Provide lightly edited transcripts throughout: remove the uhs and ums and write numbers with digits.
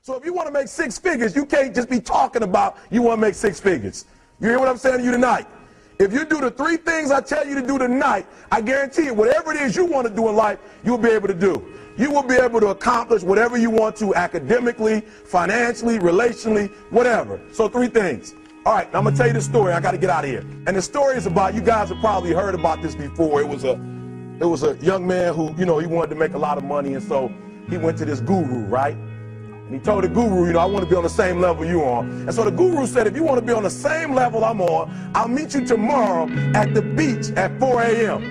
So if you want to make 6 figures, you can't just be talking about you want to make 6 figures. You hear what I'm saying to you tonight? If you do the 3 things I tell you to do tonight, I guarantee you, whatever it is you want to do in life, you'll be able to do. You will be able to accomplish whatever you want to academically, financially, relationally, whatever. So 3 things. All right, now I'm going to tell you this story. I got to get out of here. And the story is about, you guys have probably heard about this before. It was a young man who, he wanted to make a lot of money, and so he went to this guru, right? And he told the guru, I want to be on the same level you on. And so the guru said, if you want to be on the same level I'm on, I'll meet you tomorrow at the beach at 4 a.m.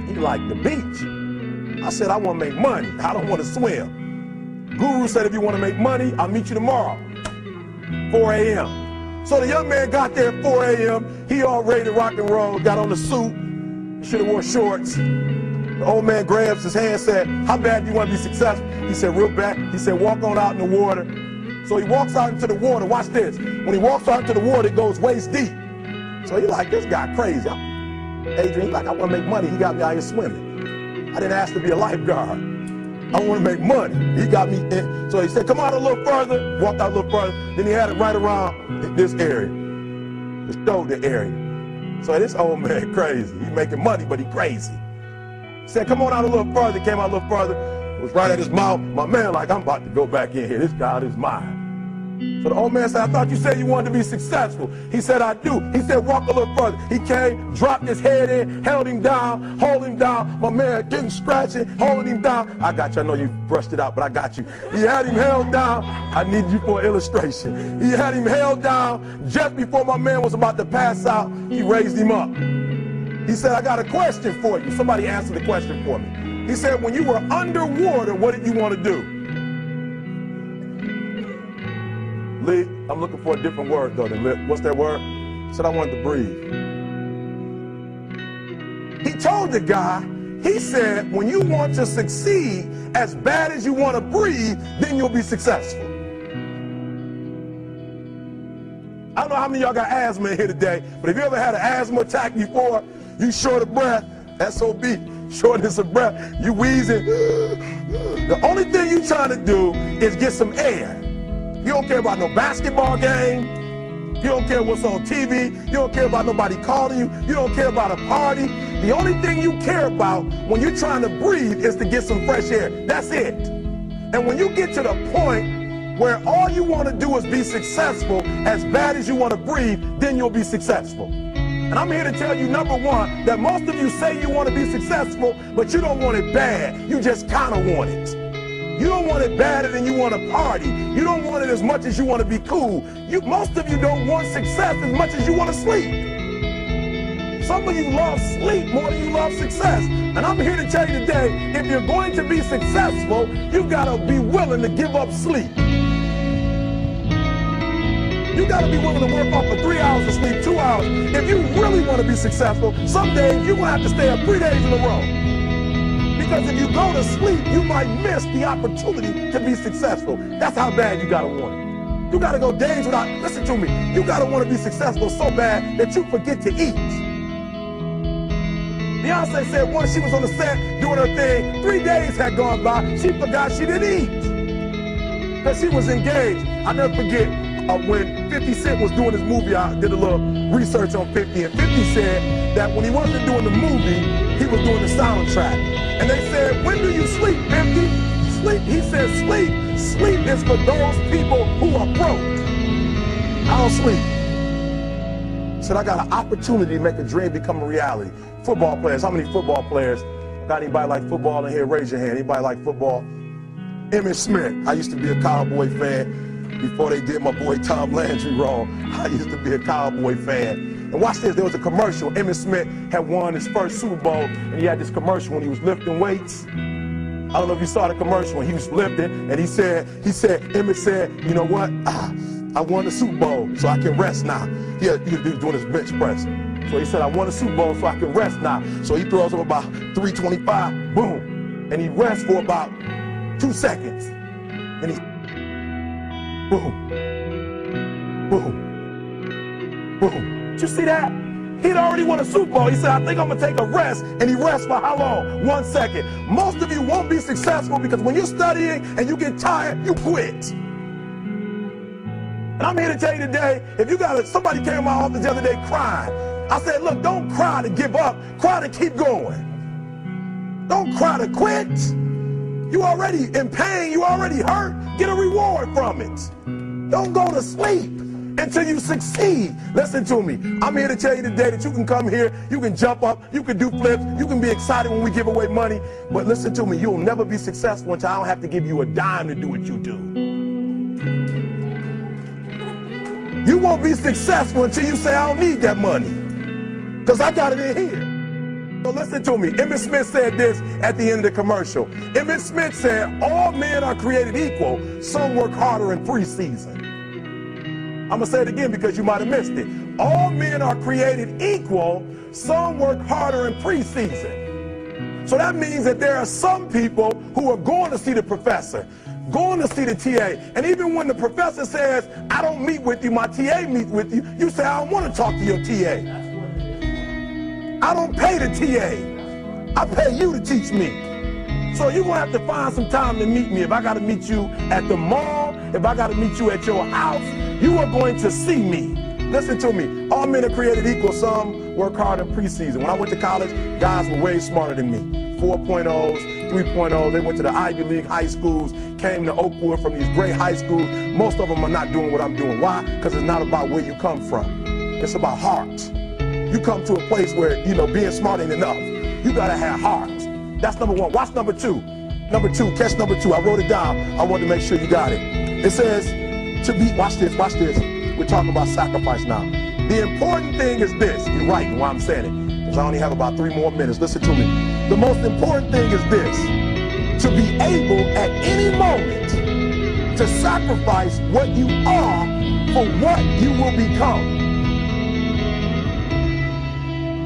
He like, the beach? I said, I want to make money. I don't want to swim. Guru said, if you want to make money, I'll meet you tomorrow, 4 a.m. So the young man got there at 4 a.m. He all ready to rock and roll, got on the suit. He should have wore shorts. The old man grabs his hand and said, how bad do you want to be successful? He said, real bad. He said, walk on out in the water. So he walks out into the water. Watch this. When he walks out into the water, it goes waist deep. So he's like, this guy crazy. Adrian, he's like, I want to make money. He got me out here swimming. I didn't ask to be a lifeguard. I want to make money. He got me in. So he said, come out a little further. Walked out a little further. Then he had it right around this area, the shoulder area. So this old man crazy. He's making money, but he crazy. He said, come on out a little further. Came out a little further. It was right at his mouth. My man like, I'm about to go back in here. This God is mine. So the old man said, I thought you said you wanted to be successful. He said, I do. He said, walk a little further. He came, dropped his head in, held him down, hold him down. My man getting scratching, holding him down. I got you. I know you brushed it out, but I got you. He had him held down. I need you for an illustration. He had him held down. Just before my man was about to pass out, he raised him up. He said, I got a question for you. Somebody answer the question for me. He said, when you were underwater, what did you want to do? Lee, I'm looking for a different word though than lip. What's that word? He said, I wanted to breathe. He told the guy, he said, when you want to succeed as bad as you want to breathe, then you'll be successful. I don't know how many of y'all got asthma in here today, but if you ever had an asthma attack before, you short of breath, SOB, shortness of breath, you wheezing. The only thing you trying to do is get some air. You don't care about no basketball game. You don't care what's on TV. You don't care about nobody calling you. You don't care about a party. The only thing you care about when you're trying to breathe is to get some fresh air. That's it. And when you get to the point where all you want to do is be successful as bad as you want to breathe, then you'll be successful. And I'm here to tell you, number one, that most of you say you want to be successful, but you don't want it bad. You just kind of want it. You don't want it badder than you want to party. You don't want it as much as you want to be cool. Most of you don't want success as much as you want to sleep. Some of you love sleep more than you love success. And I'm here to tell you today, if you're going to be successful, you've got to be willing to give up sleep. You got to be willing to work off for 3 hours of sleep, 2 hours. If you really want to be successful, some days you're going to have to stay up 3 days in a row. Because if you go to sleep, you might miss the opportunity to be successful. That's how bad you gotta want it. You gotta go days without, listen to me, you gotta want to be successful so bad that you forget to eat. Beyonce said once she was on the set doing her thing, 3 days had gone by, she forgot she didn't eat. Because she was engaged. I'll never forget when 50 Cent was doing his movie, I did a little research on 50, and 50 said that when he wasn't doing the movie, he was doing the soundtrack. And they said, when do you sleep, 50? Sleep, he said, sleep. Sleep is for those people who are broke. I don't sleep. He said, I got an opportunity to make a dream become a reality. Football players, how many football players? Got anybody like football in here? Raise your hand. Anybody like football? Emmitt Smith. I used to be a Cowboy fan. Before they did my boy Tom Landry wrong, I used to be a Cowboy fan. And watch this, there was a commercial. Emmitt Smith had won his first Super Bowl, and he had this commercial when he was lifting weights. I don't know if you saw the commercial when he was lifting, and Emmitt said, you know what? I won the Super Bowl, so I can rest now. He was doing his bench press. So he said, I won the Super Bowl, so I can rest now. So he throws up about 325, boom. And he rests for about 2 seconds. And he boom, boom, boom. Did you see that? He'd already won a Super Bowl. He said, I think I'm going to take a rest. And he rests for how long? 1 second. Most of you won't be successful because when you're studying and you get tired, you quit. And I'm here to tell you today, if you got somebody came to my office the other day crying. I said, look, don't cry to give up. Cry to keep going. Don't cry to quit. You already in pain. You already hurt. Get a reward from it. Don't go to sleep until you succeed. Listen to me. I'm here to tell you today that you can come here, you can jump up, you can do flips, you can be excited when we give away money. But listen to me, you'll never be successful until I don't have to give you a dime to do what you do. You won't be successful until you say, I don't need that money, because I got it in here. So listen to me. Emmitt Smith said this at the end of the commercial. Emmitt Smith said, all men are created equal. Some work harder in preseason. I'm going to say it again because you might have missed it. All men are created equal. Some work harder in preseason. So that means that there are some people who are going to see the professor, going to see the TA. And even when the professor says, I don't meet with you, my TA meets with you, you say, I don't want to talk to your TA. I don't pay the TA. I pay you to teach me. So you're going to have to find some time to meet me. If I got to meet you at the mall, if I got to meet you at your house, you are going to see me. Listen to me. All men are created equal. Some work hard in preseason. When I went to college, guys were way smarter than me. 4.0s, 3.0s. They went to the Ivy League high schools, came to Oakwood from these great high schools. Most of them are not doing what I'm doing. Why? Because it's not about where you come from. It's about heart. You come to a place where, you know, being smart ain't enough. You got to have heart. That's number one. Watch number two. Number two, catch number two. I wrote it down. I wanted to make sure you got it. It says, to be, watch this, watch this. We're talking about sacrifice now. The important thing is this. You're right why I'm saying it, because I only have about 3 more minutes. Listen to me. The most important thing is this. To be able at any moment to sacrifice what you are for what you will become.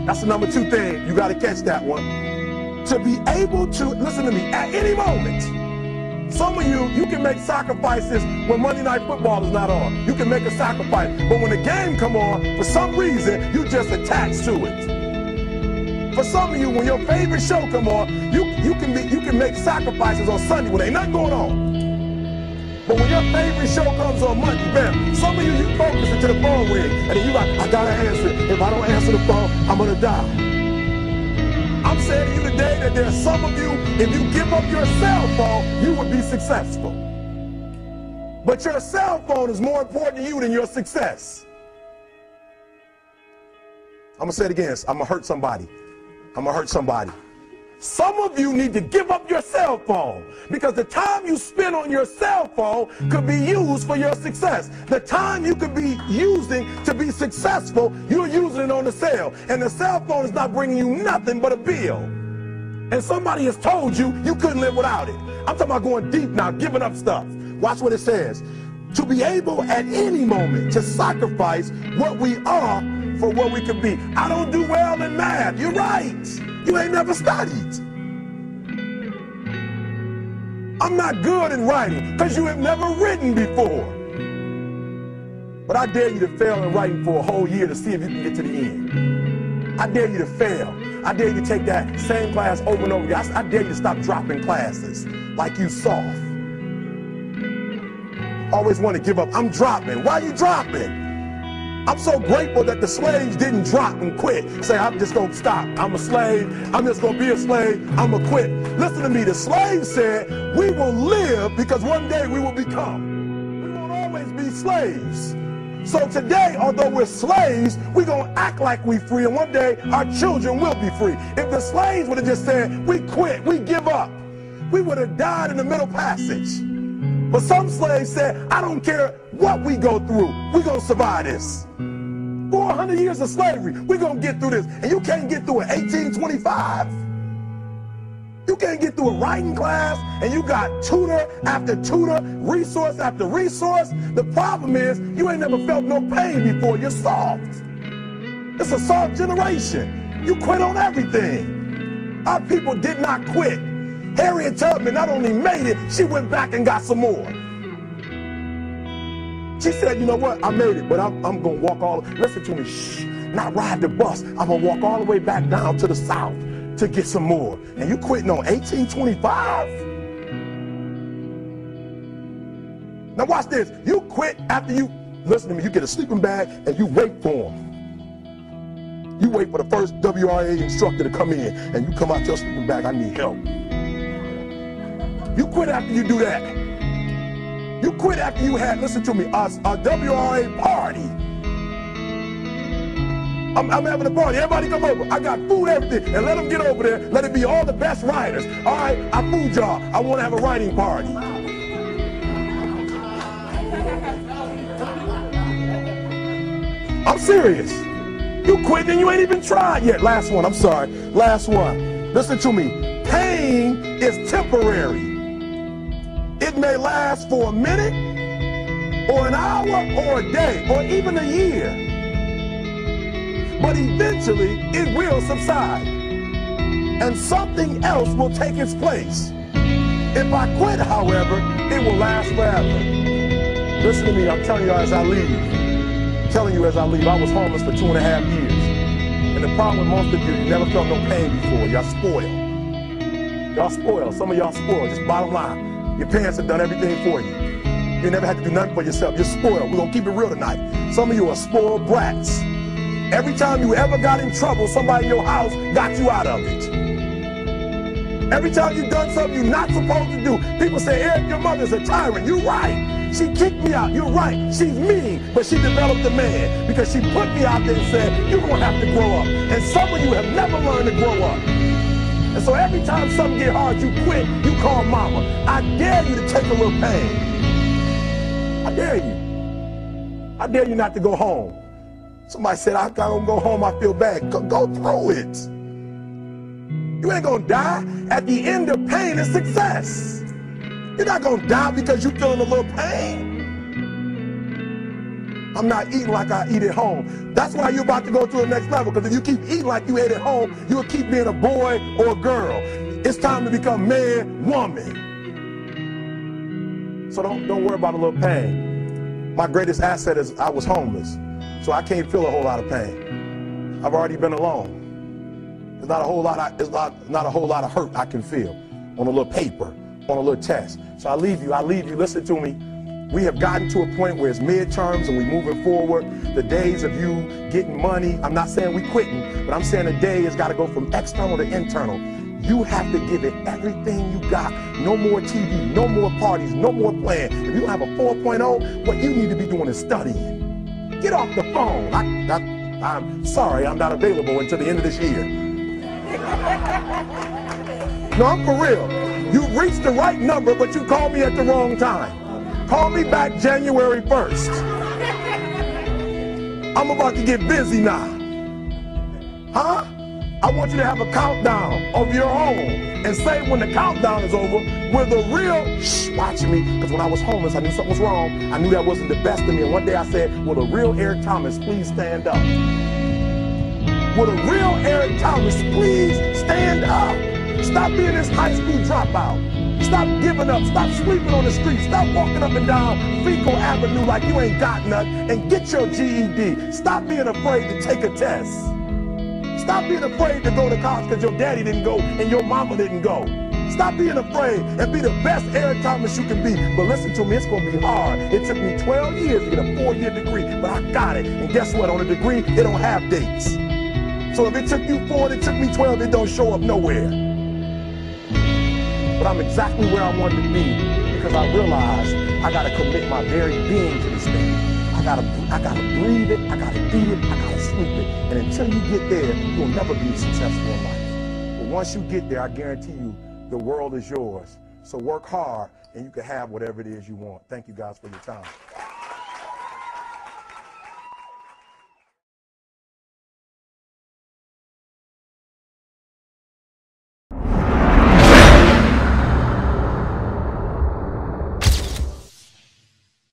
That's the number 2 thing. You got to catch that one. To be able to, listen to me, at any moment. Some of you can make sacrifices when Monday Night Football is not on. You can make a sacrifice. But when the game come on, for some reason, you just attach to it. For some of you, when your favorite show come on, you can make sacrifices on Sunday when ain't nothing going on. But when your favorite show comes on Monday, bam, some of you focus until the phone ring, and then you like, I gotta answer it. If I don't answer the phone, I'm gonna die. I'm saying to you today that there's some of you, if you give up your cell phone, you would be successful. But your cell phone is more important to you than your success. I'm gonna say it again. I'm gonna hurt somebody. I'm gonna hurt somebody. Some of you need to give up your cell phone because the time you spend on your cell phone could be used for your success. The time you could be using to be successful, you're using it on the cell. And the cell phone is not bringing you nothing but a bill. And somebody has told you you couldn't live without it. I'm talking about going deep now, giving up stuff. Watch what it says. To be able at any moment to sacrifice what we are for what we could be. I don't do well in math. You're right. You ain't never studied. I'm not good in writing because you have never written before. But I dare you to fail in writing for a whole year to see if you can get to the end. I dare you to fail. I dare you to take that same class over and over again. I dare you to stop dropping classes like you soft. Always want to give up. I'm dropping. Why are you dropping? I'm so grateful that the slaves didn't drop and quit. Say, I'm just going to stop. I'm a slave. I'm just going to be a slave. I'm going to quit. Listen to me. The slaves said, we will live because one day we will become. We won't always be slaves. So today, although we're slaves, we're going to act like we're free. And one day, our children will be free. If the slaves would have just said, we quit, we give up, we would have died in the Middle Passage. But some slaves said, I don't care what we go through, we're going to survive this. 400 years of slavery, we're going to get through this. And you can't get through it 1825. You can't get through a writing class, and you got tutor after tutor, resource after resource. The problem is, you ain't never felt no pain before. You're soft. It's a soft generation. You quit on everything. Our people did not quit. Harriet Tubman not only made it, she went back and got some more. She said, you know what, I made it, but I'm going to walk all, listen to me, shh. not ride the bus. I'm going to walk all the way back down to the south to get some more. And you quitting on $18.25? Now watch this. You quit after you, listen to me, you get a sleeping bag and you wait for them. You wait for the first WRA instructor to come in and you come out your sleeping bag, I need help. You quit after you do that. You quit after you had, listen to me, a WRA party. I'm having a party. Everybody come over. I got food, everything. And let them get over there. Let it be all the best writers. All right, I fooled y'all. I want to have a writing party. I'm serious. You quit and you ain't even tried yet. Last one, I'm sorry. Last one. Listen to me. Pain is temporary. It may last for a minute, or an hour, or a day, or even a year. But eventually, it will subside. And something else will take its place. If I quit, however, it will last forever. Listen to me, I'm telling you as I leave. I was homeless for 2.5 years. And the problem with most of you never felt no pain before. Y'all spoiled. Y'all spoiled. Some of y'all spoiled. Just bottom line. Your parents have done everything for you. You never had to do nothing for yourself. You're spoiled. We're going to keep it real tonight. Some of you are spoiled brats. Every time you ever got in trouble, somebody in your house got you out of it. Every time you've done something you're not supposed to do, people say, Eric, your mother's a tyrant. You're right. She kicked me out. You're right. She's mean, but she developed a man because she put me out there and said, you're going to have to grow up. And some of you have never learned to grow up. And so every time something get hard, you quit, you call mama. I dare you to take a little pain. I dare you. I dare you not to go home. Somebody said, I don't go home, I feel bad. Go through it. You ain't gonna die. At the end of pain is success. You're not gonna die because you're feeling a little pain. I'm not eating like I eat at home. That's why you're about to go to the next level, because if you keep eating like you ate at home, you'll keep being a boy or a girl. It's time to become man, woman. So don't worry about a little pain. My greatest asset is I was homeless, so I can't feel a whole lot of pain. I've already been alone. There's not a whole lot of hurt I can feel on a little paper, on a little test. So I leave you, listen to me. We have gotten to a point where it's midterms and we're moving forward. The days of you getting money, I'm not saying we quitting, but I'm saying the day has got to go from external to internal. You have to give it everything you got. No more TV, no more parties, no more playing. If you don't have a 4.0, what you need to be doing is studying. Get off the phone. I'm sorry, I'm not available until the end of this year. No, I'm for real. You reached the right number, but you called me at the wrong time. Call me back January 1st. I'm about to get busy now. Huh? I want you to have a countdown of your own and say when the countdown is over, we're the real, watch me, because when I was homeless, I knew something was wrong. I knew that wasn't the best of me. And one day I said, will the real Eric Thomas please stand up? Will the real Eric Thomas please stand up? Stop being this high school dropout. Stop giving up. Stop sleeping on the street. Stop walking up and down Fecal Avenue like you ain't got nothing, and get your GED. Stop being afraid to take a test. Stop being afraid to go to college because your daddy didn't go and your mama didn't go. Stop being afraid and be the best Eric Thomas you can be. But listen to me, it's going to be hard. It took me 12 years to get a 4-year degree, but I got it. And guess what? On a degree, it don't have dates. So if it took you 4 and it took me 12, it don't show up nowhere. But I'm exactly where I wanted to be because I realized I got to commit my very being to this thing. I gotta breathe it, I gotta eat it, I gotta sleep it. And until you get there, you'll never be successful in life. But once you get there, I guarantee you, the world is yours. So work hard and you can have whatever it is you want. Thank you guys for your time.